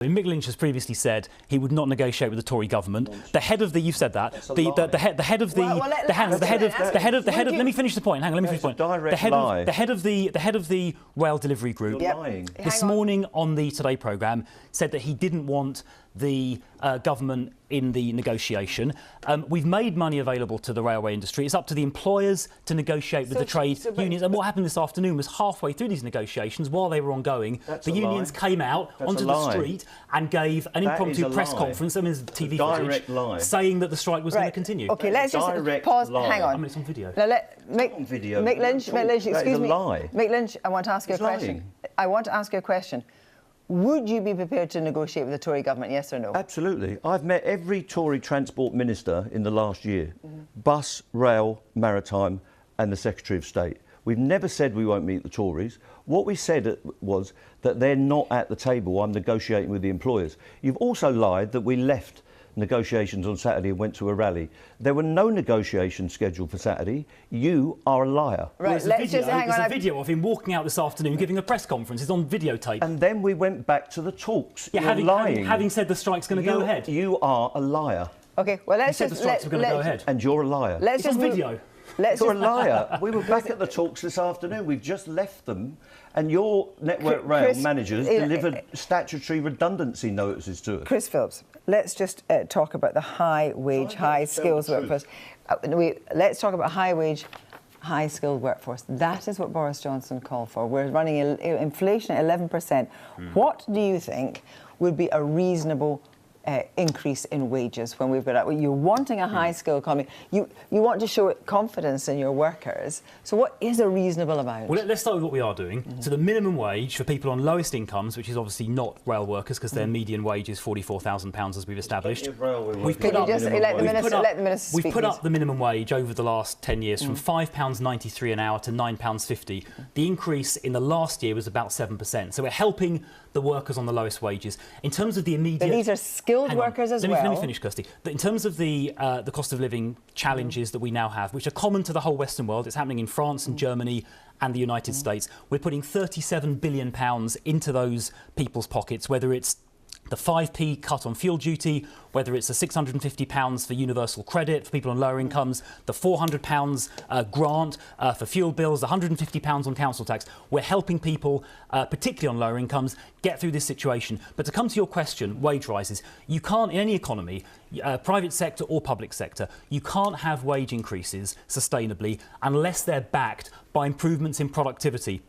Mick Lynch has previously said he would not negotiate with the Tory government. The head of the, you've said that. The head of the, let me finish the point. Hang on, let me finish the point. The head of the rail delivery group this morning on the Today programme said that he didn't want the government in the negotiation. We've made money available to the railway industry. It's up to the employers to negotiate with the trade unions. And what happened this afternoon was halfway through these negotiations, while they were ongoing, the unions came out onto the street and gave an impromptu press conference, I mean, there's TV footage, saying that the strike was going to continue. OK, let's just pause. Hang on. I mean, it's on video. Now, Mick Lynch, excuse me. Mick Lynch, I want to ask you a question. I want to ask you a question. Would you be prepared to negotiate with the Tory government, yes or no? Absolutely. I've met every Tory transport minister in the last year. Bus, rail, maritime and the Secretary of State. We've never said we won't meet the Tories. What we said was that they're not at the table. I'm negotiating with the employers. You've also lied that we left negotiations on Saturday and went to a rally. There were no negotiations scheduled for Saturday. You are a liar. Right, let's just hang on. There's a video of him walking out this afternoon giving a press conference. It's on videotape. And then we went back to the talks. Yeah, having said the strike's going to go ahead. You are a liar. OK, well, let's just... You said the strikes were going to go ahead. And you're a liar. Let's it's on video. You're a liar. We were back at the talks this afternoon. We've just left them. And your Network Rail managers delivered statutory redundancy notices to us. Chris Philp, let's just talk about the high-wage, high-skills workforce. Let's talk about high-wage, high-skilled workforce. That is what Boris Johnson called for. We're running inflation at 11%. What do you think would be a reasonable increase in wages when we've got you're wanting a high-skill economy. You want to show confidence in your workers. So what is a reasonable amount? Well, let's start with what we are doing. So the minimum wage for people on lowest incomes, which is obviously not rail workers because their median wage is £44,000 as we've established. We've put up the minimum wage over the last 10 years from £5.93 an hour to £9.50. The increase in the last year was about 7%. So we're helping the workers on the lowest wages. In terms of the immediate... But these are skilled workers as well. Let me finish, Kirsty. In terms of the cost of living challenges that we now have, which are common to the whole Western world, it's happening in France and Germany and the United States. We're putting £37 billion into those people's pockets, whether it's the 5p cut on fuel duty, whether it's the £650 for universal credit for people on lower incomes, the £400 grant for fuel bills, the £150 on council tax. We're helping people, particularly on lower incomes, get through this situation. But to come to your question, wage rises, you can't, in any economy, private sector or public sector, you can't have wage increases sustainably unless they're backed by improvements in productivity.